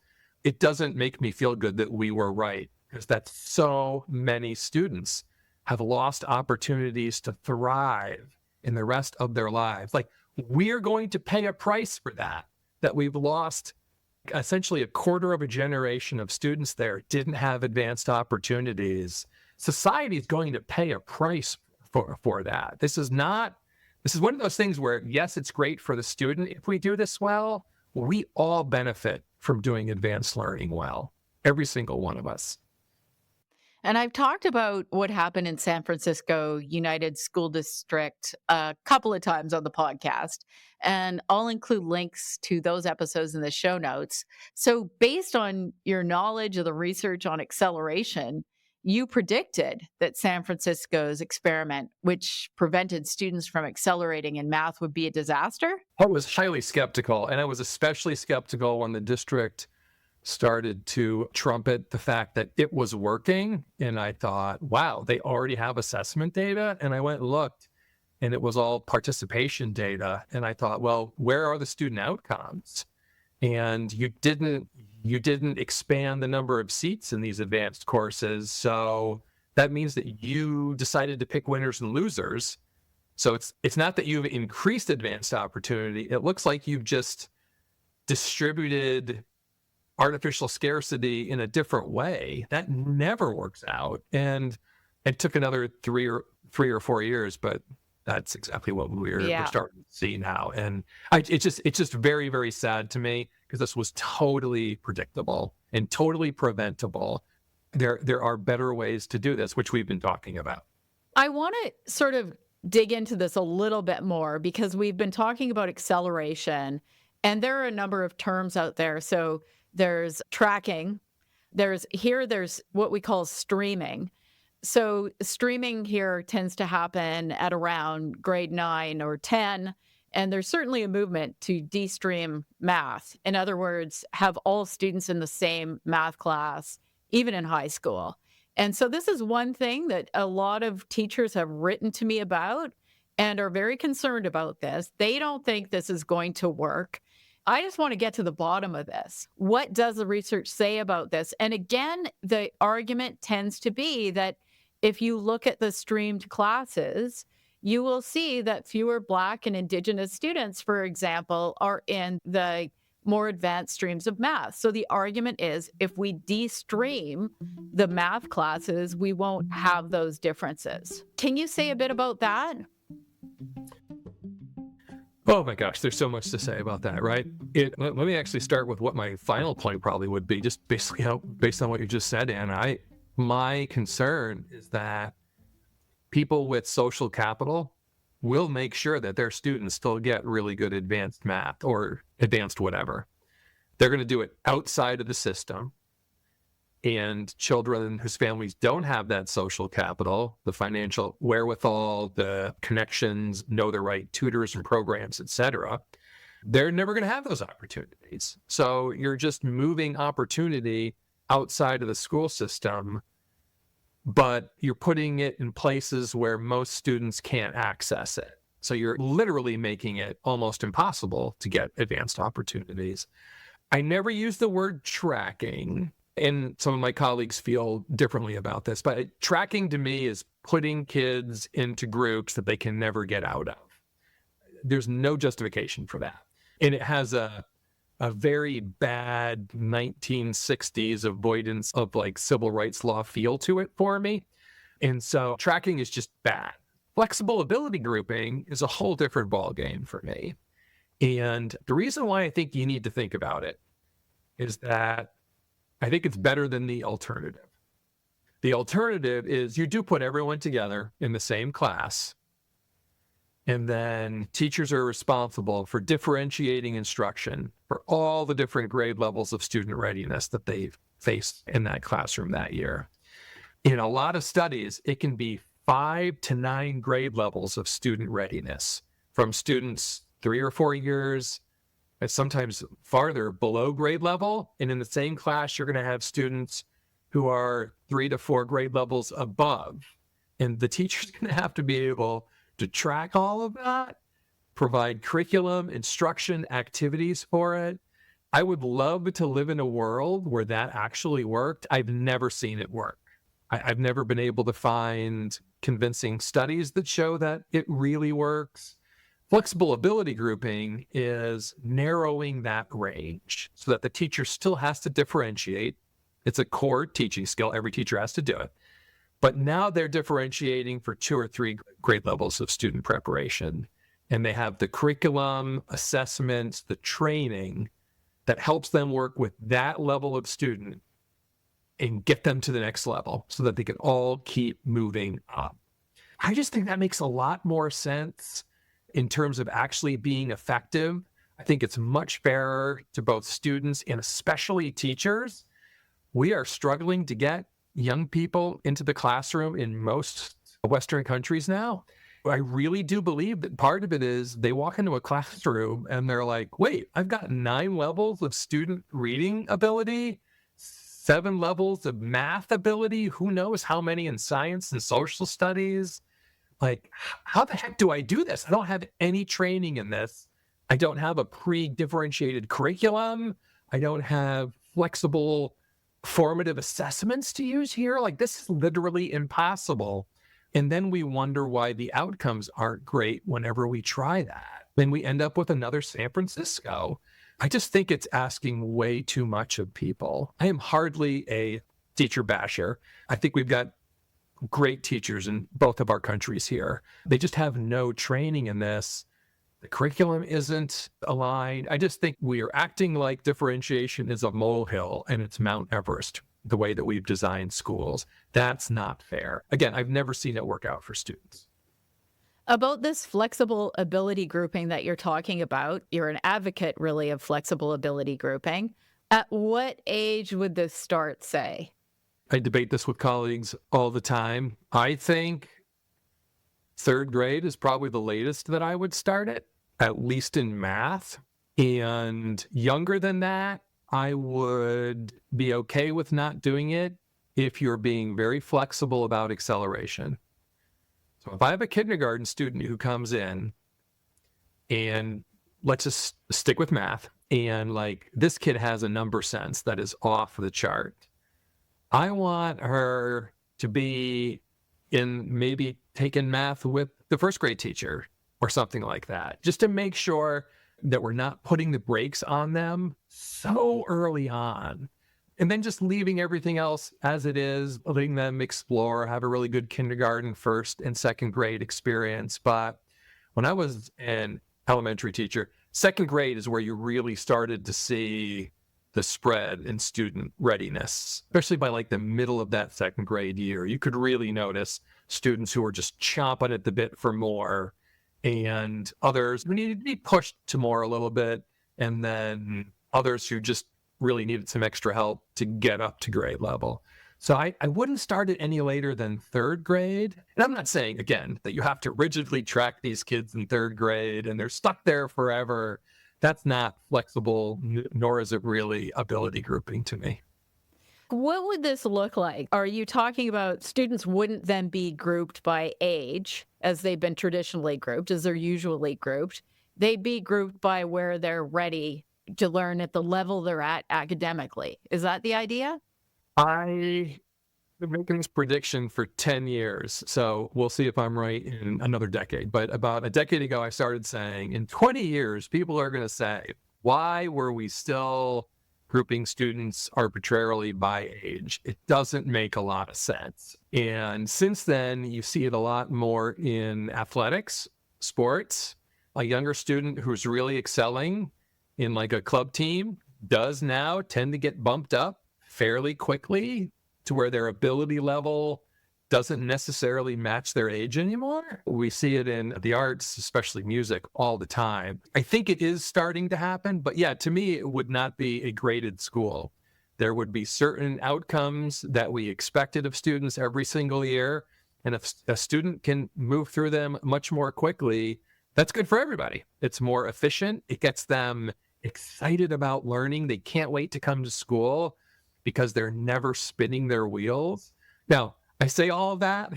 It doesn't make me feel good that we were right, because that's so many students have lost opportunities to thrive in the rest of their lives. We're going to pay a price for that we've lost essentially a quarter of a generation of students there didn't have advanced opportunities. Society is going to pay a price for that. This is one of those things where, yes, it's great for the student if we do this well. We all benefit from doing advanced learning well, every single one of us. And I've talked about what happened in San Francisco United School District a couple of times on the podcast, and I'll include links to those episodes in the show notes. So based on your knowledge of the research on acceleration, you predicted that San Francisco's experiment, which prevented students from accelerating in math, would be a disaster? I was highly skeptical, and I was especially skeptical when the district started to trumpet the fact that it was working. And I thought, wow, they already have assessment data. And I went and looked, and it was all participation data. And I thought, well, where are the student outcomes? And you didn't expand the number of seats in these advanced courses. So that means that you decided to pick winners and losers. So it's not that you've increased advanced opportunity. It looks like you've just distributed artificial scarcity in a different way. That never works out. And it took another three or 4 years, but that's exactly what we're starting to see now. And it's just very, very sad to me, because this was totally predictable and totally preventable. There are better ways to do this, which we've been talking about. I want to sort of dig into this a little bit more, because we've been talking about acceleration, and there are a number of terms out there. So there's tracking, there's what we call streaming. So streaming here tends to happen at around grade 9 or 10. And there's certainly a movement to de-stream math. In other words, have all students in the same math class, even in high school. And so this is one thing that a lot of teachers have written to me about and are very concerned about this. They don't think this is going to work. I just want to get to the bottom of this. What does the research say about this? And again, the argument tends to be that if you look at the streamed classes, you will see that fewer Black and Indigenous students, for example, are in the more advanced streams of math. So the argument is, if we de-stream the math classes, we won't have those differences. Can you say a bit about that? Oh my gosh, there's so much to say about that, right? Let me actually start with what my final point probably would be, just basically based on what you just said, Anna. My concern is that people with social capital will make sure that their students still get really good advanced math or advanced whatever. They're going to do it outside of the system. and children whose families don't have that social capital, the financial wherewithal, the connections, know the right tutors and programs, et cetera, they're never going to have those opportunities. So you're just moving opportunity outside of the school system, but you're putting it in places where most students can't access it. So you're literally making it almost impossible to get advanced opportunities. I never use the word tracking, and some of my colleagues feel differently about this, but tracking to me is putting kids into groups that they can never get out of. There's no justification for that. And it has a very bad 1960s avoidance of like civil rights law feel to it for me. And so tracking is just bad. Flexible ability grouping is a whole different ballgame for me. And the reason why I think you need to think about it is that I think it's better than the alternative. The alternative is you do put everyone together in the same class, and then teachers are responsible for differentiating instruction for all the different grade levels of student readiness that they've faced in that classroom that year. In a lot of studies, it can be 5 to 9 grade levels of student readiness from students 3 or 4 years, and sometimes farther below grade level. And in the same class, you're going to have students who are 3 to 4 grade levels above. And the teacher's going to have to be able to track all of that, provide curriculum, instruction, activities for it. I would love to live in a world where that actually worked. I've never seen it work. I've never been able to find convincing studies that show that it really works. Flexible ability grouping is narrowing that range so that the teacher still has to differentiate. It's a core teaching skill. Every teacher has to do it. But now they're differentiating for 2 or 3 grade levels of student preparation. And they have the curriculum, assessments, the training that helps them work with that level of student and get them to the next level so that they can all keep moving up. I just think that makes a lot more sense in terms of actually being effective. I think it's much fairer to both students and especially teachers. We are struggling to get young people into the classroom in most Western countries now. I really do believe that part of it is they walk into a classroom and they're like, wait, I've got 9 levels of student reading ability, 7 levels of math ability, who knows how many in science and social studies. Like, how the heck do I do this? I don't have any training in this. I don't have a pre-differentiated curriculum. I don't have flexible formative assessments to use here. Like, this is literally impossible. And then we wonder why the outcomes aren't great whenever we try that. Then we end up with another San Francisco. I just think it's asking way too much of people. I am hardly a teacher basher. I think we've got great teachers in both of our countries here. They just have no training in this. The curriculum isn't aligned. I just think we are acting like differentiation is a molehill and it's Mount Everest, the way that we've designed schools. That's not fair. Again, I've never seen it work out for students. About this flexible ability grouping that you're talking about, you're an advocate really of flexible ability grouping. At what age would this start, say? I debate this with colleagues all the time. I think 3rd grade is probably the latest that I would start it, at least in math. And younger than that, I would be okay with not doing it if you're being very flexible about acceleration. So if I have a kindergarten student who comes in, and let's just stick with math, and like this kid has a number sense that is off the chart, I want her to be in maybe taking math with the 1st grade teacher or something like that, just to make sure that we're not putting the brakes on them so early on, and then just leaving everything else as it is, letting them explore, have a really good kindergarten, 1st and 2nd grade experience. But when I was an elementary teacher, 2nd grade is where you really started to see the spread in student readiness, especially by like the middle of that 2nd grade year. You could really notice students who were just chomping at the bit for more, and others who needed to be pushed to more a little bit, and then others who just really needed some extra help to get up to grade level. So I wouldn't start it any later than third grade. And I'm not saying, again, that you have to rigidly track these kids in third grade and they're stuck there forever. That's not flexible, nor is it really ability grouping to me. What would this look like? Are you talking about students wouldn't then be grouped by age as they've been traditionally grouped, as they're usually grouped? They'd be grouped by where they're ready to learn at the level they're at academically. Is that the idea? I've been making this prediction for 10 years, so we'll see if I'm right in another decade. But about a decade ago, I started saying, in 20 years, people are going to say, why were we still grouping students arbitrarily by age? It doesn't make a lot of sense. And since then, you see it a lot more in athletics, sports. A younger student who's really excelling in like a club team does now tend to get bumped up fairly quickly to where their ability level doesn't necessarily match their age anymore. We see it in the arts, especially music, all the time. I think it is starting to happen, but yeah, to me, it would not be a graded school. There would be certain outcomes that we expected of students every single year. And if a student can move through them much more quickly, that's good for everybody. It's more efficient. It gets them excited about learning. They can't wait to come to school because they're never spinning their wheels. Now, I say all of that.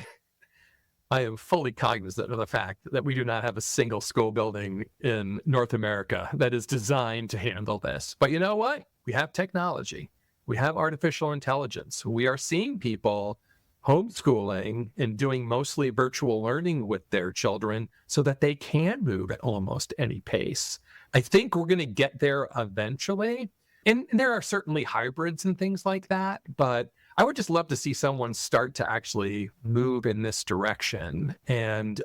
I am fully cognizant of the fact that we do not have a single school building in North America that is designed to handle this. But you know what? We have technology. We have artificial intelligence. We are seeing people homeschooling and doing mostly virtual learning with their children so that they can move at almost any pace. I think we're going to get there eventually. And there are certainly hybrids and things like that, but I would just love to see someone start to actually move in this direction. And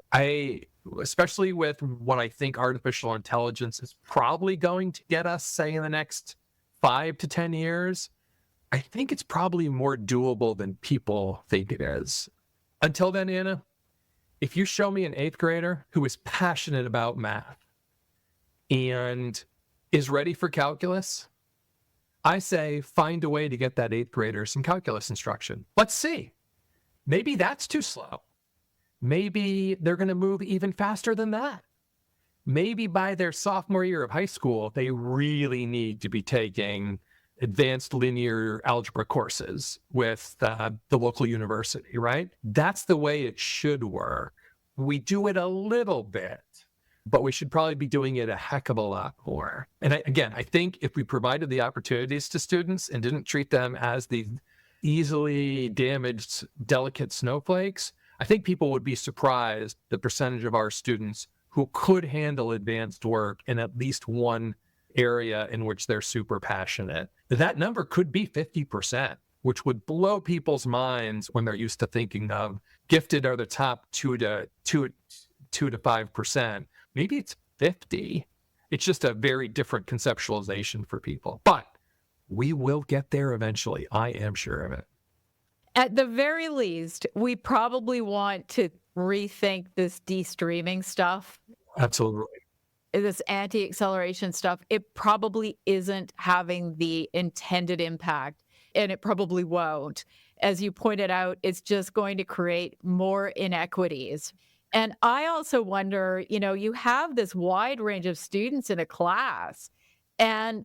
especially with what I think artificial intelligence is probably going to get us, say, in the next 5 to 10 years, I think it's probably more doable than people think it is. Until then, Anna, if you show me an 8th grader who is passionate about math and is ready for calculus, I say find a way to get that 8th grader some calculus instruction. Let's see. Maybe that's too slow. Maybe they're going to move even faster than that. Maybe by their sophomore year of high school, they really need to be taking advanced linear algebra courses with the local university, right? That's the way it should work. We do it a little bit, but we should probably be doing it a heck of a lot more. And I think if we provided the opportunities to students and didn't treat them as these easily damaged, delicate snowflakes, I think people would be surprised the percentage of our students who could handle advanced work in at least one area in which they're super passionate. That number could be 50%, which would blow people's minds when they're used to thinking of gifted are the top 2 to 5%. Maybe it's 50. It's just a very different conceptualization for people. But we will get there eventually. I am sure of it. At the very least, we probably want to rethink this de-streaming stuff. Absolutely. This anti-acceleration stuff. It probably isn't having the intended impact, and it probably won't. As you pointed out, it's just going to create more inequities. And I also wonder, you have this wide range of students in a class, and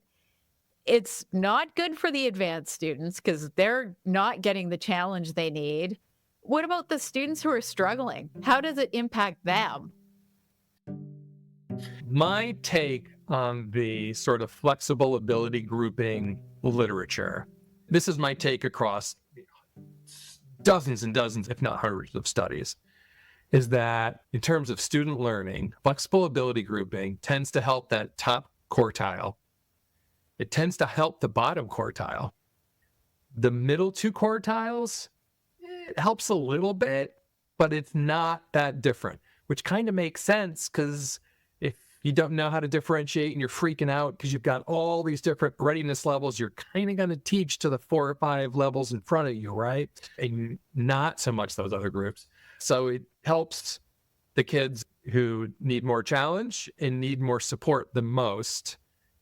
it's not good for the advanced students because they're not getting the challenge they need. What about the students who are struggling? How does it impact them? My take on the sort of flexible ability grouping literature, this is my take across dozens and dozens, if not hundreds of studies, is that in terms of student learning, flexible ability grouping tends to help that top quartile. It tends to help the bottom quartile. The middle 2 quartiles, it helps a little bit, but it's not that different, which kind of makes sense because if you don't know how to differentiate and you're freaking out because you've got all these different readiness levels, you're kind of going to teach to the 4 or 5 levels in front of you, right? And not so much those other groups. So it helps the kids who need more challenge and need more support the most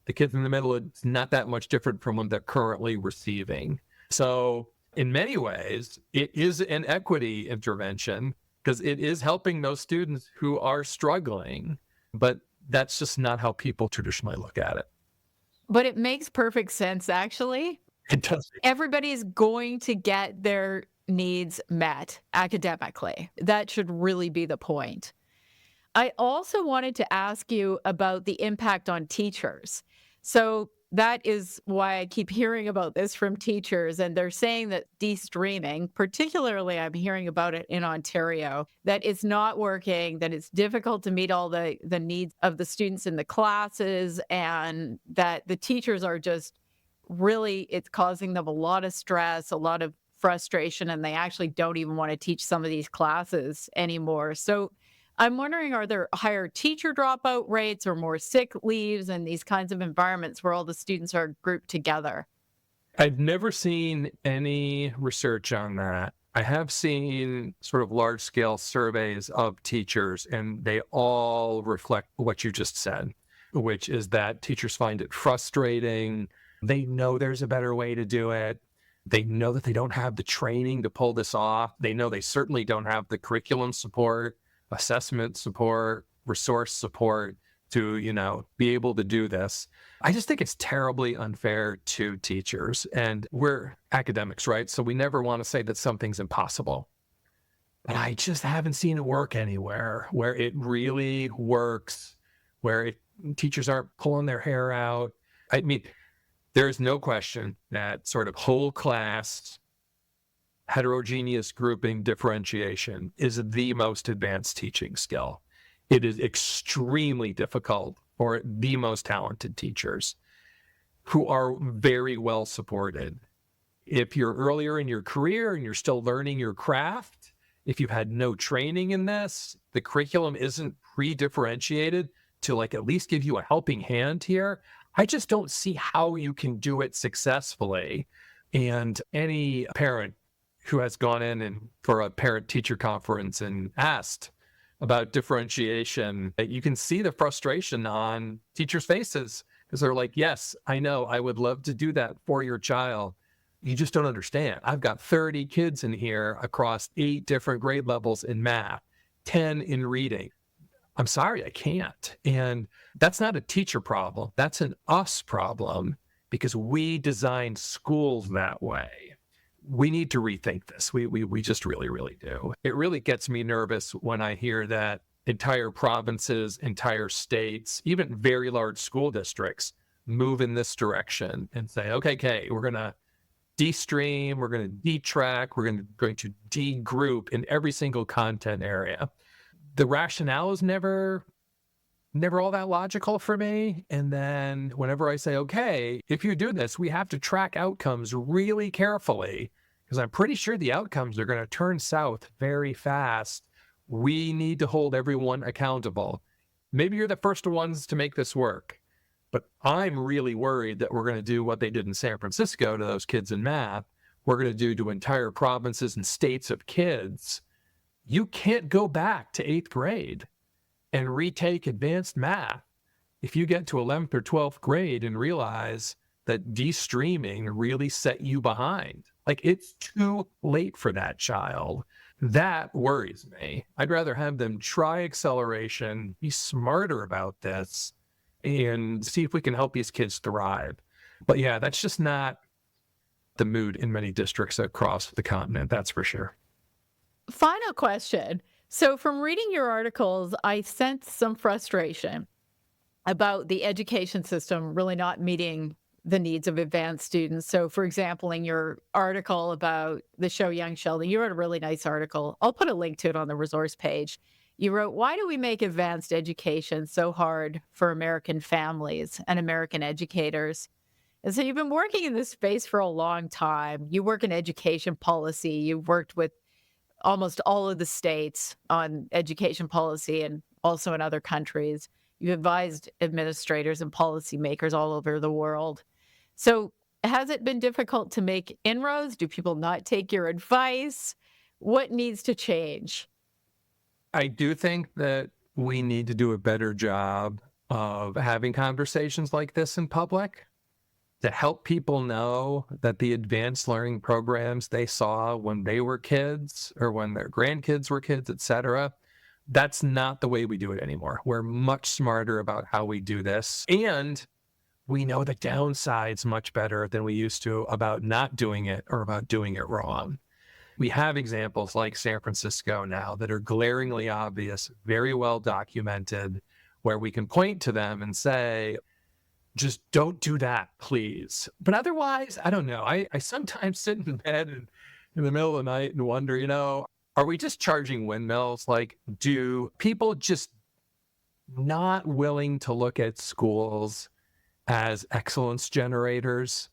The kids in the middle, it's not that much different from what they're currently receiving. So in many ways, it is an equity intervention because it is helping those students who are struggling, but that's just not how people traditionally look at it. But it makes perfect sense, actually. It does. Everybody's going to get their needs met academically. That should really be the point. I also wanted to ask you about the impact on teachers. So that is why I keep hearing about this from teachers, and they're saying that de-streaming, particularly I'm hearing about it in Ontario, that it's not working, that it's difficult to meet all the needs of the students in the classes, and that the teachers are just really, it's causing them a lot of stress, a lot of frustration, and they actually don't even want to teach some of these classes anymore. So I'm wondering, are there higher teacher dropout rates or more sick leaves in these kinds of environments where all the students are grouped together? I've never seen any research on that. I have seen sort of large scale surveys of teachers, and they all reflect what you just said, which is that teachers find it frustrating. They know there's a better way to do it. They know that they don't have the training to pull this off. They know they certainly don't have the curriculum support, assessment support, resource support to, be able to do this. I just think it's terribly unfair to teachers. And we're academics, right? So we never want to say that something's impossible. But I just haven't seen it work anywhere where it really works, where teachers aren't pulling their hair out. I mean, there's no question that sort of whole class heterogeneous grouping differentiation is the most advanced teaching skill. It is extremely difficult for the most talented teachers who are very well supported. If you're earlier in your career and you're still learning your craft, if you've had no training in this, the curriculum isn't pre-differentiated to at least give you a helping hand here, I just don't see how you can do it successfully. And any parent who has gone in and for a parent-teacher conference and asked about differentiation, you can see the frustration on teachers' faces because they're like, yes, I know, I would love to do that for your child. You just don't understand. I've got 30 kids in here across 8 different grade levels in math, 10 in reading. I'm sorry, I can't. And that's not a teacher problem. That's an us problem because we designed schools that way. We need to rethink this. We just really, really do. It really gets me nervous when I hear that entire provinces, entire states, even very large school districts move in this direction and say, okay, we're going to de-stream, we're going to detrack, we're going to de-group in every single content area. The rationale is never all that logical for me. And then whenever I say, okay, if you do this, we have to track outcomes really carefully because I'm pretty sure the outcomes are going to turn south very fast. We need to hold everyone accountable. Maybe you're the first ones to make this work, but I'm really worried that we're going to do what they did in San Francisco to those kids in math. We're going to do to entire provinces and states of kids. You can't go back to 8th grade and retake advanced math if you get to 11th or 12th grade and realize that de-streaming really set you behind. It's too late for that child. That worries me. I'd rather have them try acceleration, be smarter about this, and see if we can help these kids thrive. But yeah, that's just not the mood in many districts across the continent, that's for sure. Final question. So from reading your articles, I sense some frustration about the education system really not meeting the needs of advanced students. So for example, in your article about the show Young Sheldon, you wrote a really nice article. I'll put a link to it on the resource page. You wrote, why do we make advanced education so hard for American families and American educators? And so you've been working in this space for a long time. You work in education policy. You've worked with almost all of the states on education policy and also in other countries. You advised administrators and policymakers all over the world. So has it been difficult to make inroads? Do people not take your advice? What needs to change? I do think that we need to do a better job of having conversations like this in public to help people know that the advanced learning programs they saw when they were kids or when their grandkids were kids, et cetera, that's not the way we do it anymore. We're much smarter about how we do this. And we know the downsides much better than we used to about not doing it or about doing it wrong. We have examples like San Francisco now that are glaringly obvious, very well documented, where we can point to them and say, just don't do that, please. But otherwise, I don't know. I sometimes sit in bed in the middle of the night and wonder, are we just charging windmills? Like, do people just not willing to look at schools as excellence generators?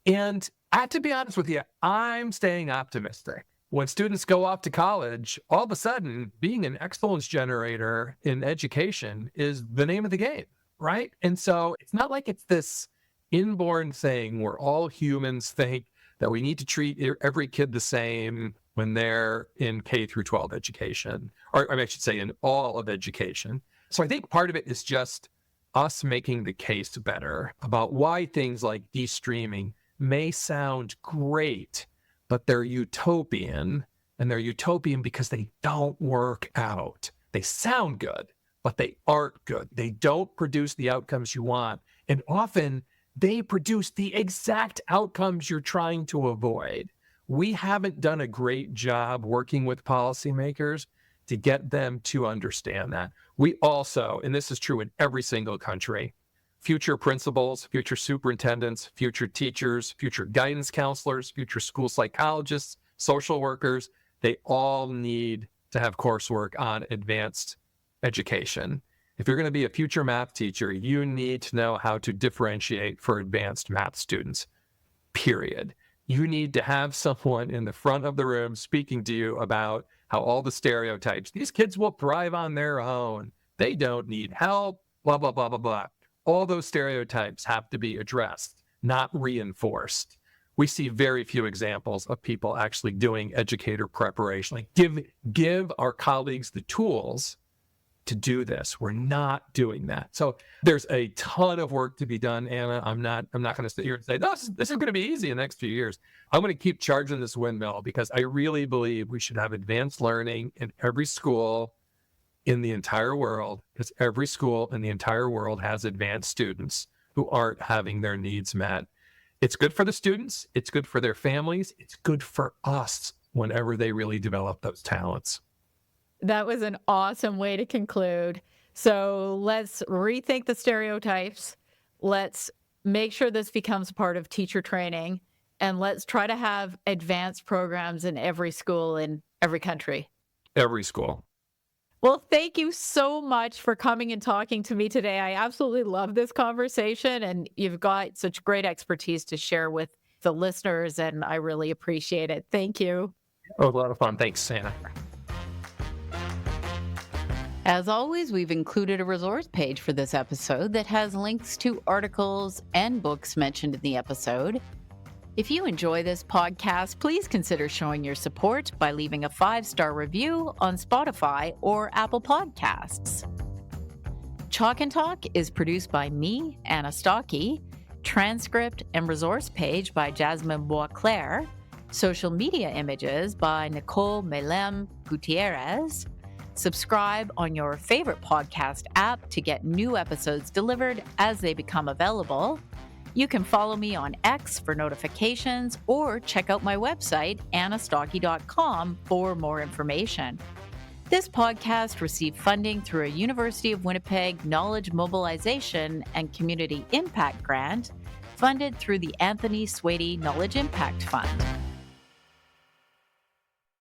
And I have to be honest with you, I'm staying optimistic. When students go off to college, all of a sudden, being an excellence generator in education is the name of the game, right? And so it's not like it's this inborn thing where all humans think that we need to treat every kid the same when they're in K through 12 education, or I should say in all of education. So I think part of it is just us making the case better about why things like de-streaming may sound great, but they're utopian, and they're utopian because they don't work out. They sound good, but they aren't good. They don't produce the outcomes you want, and often they produce the exact outcomes you're trying to avoid. We haven't done a great job working with policymakers to get them to understand that. We also, and this is true in every single country, future principals, future superintendents, future teachers, future guidance counselors, future school psychologists, social workers, they all need to have coursework on advanced education. If you're going to be a future math teacher, you need to know how to differentiate for advanced math students, period. You need to have someone in the front of the room speaking to you about how all the stereotypes, these kids will thrive on their own. They don't need help, blah, blah, blah, blah, blah. All those stereotypes have to be addressed, not reinforced. We see very few examples of people actually doing educator preparation. Like give our colleagues the tools to do this. We're not doing that. So there's a ton of work to be done, Anna. I'm not going to sit here and say, this is going to be easy in the next few years. I'm going to keep charging this windmill because I really believe we should have advanced learning in every school in the entire world, because every school in the entire world has advanced students who aren't having their needs met. It's good for the students. It's good for their families. It's good for us whenever they really develop those talents. That was an awesome way to conclude. So let's rethink the stereotypes. Let's make sure this becomes part of teacher training. And let's try to have advanced programs in every school in every country. Every school. Well, thank you so much for coming and talking to me today. I absolutely love this conversation, and you've got such great expertise to share with the listeners, and I really appreciate it. Thank you. Oh, a lot of fun. Thanks, Anna. As always, we've included a resource page for this episode that has links to articles and books mentioned in the episode. If you enjoy this podcast, please consider showing your support by leaving a 5-star review on Spotify or Apple Podcasts. Chalk and Talk is produced by me, Anna Stokke, transcript and resource page by Jasmine Boisclair, social media images by Nicole Melem Gutierrez. Subscribe on your favorite podcast app to get new episodes delivered as they become available. You can follow me on X for notifications or check out my website, annastokke.com, for more information. This podcast received funding through a University of Winnipeg Knowledge Mobilization and Community Impact Grant funded through the Anthony Swady Knowledge Impact Fund.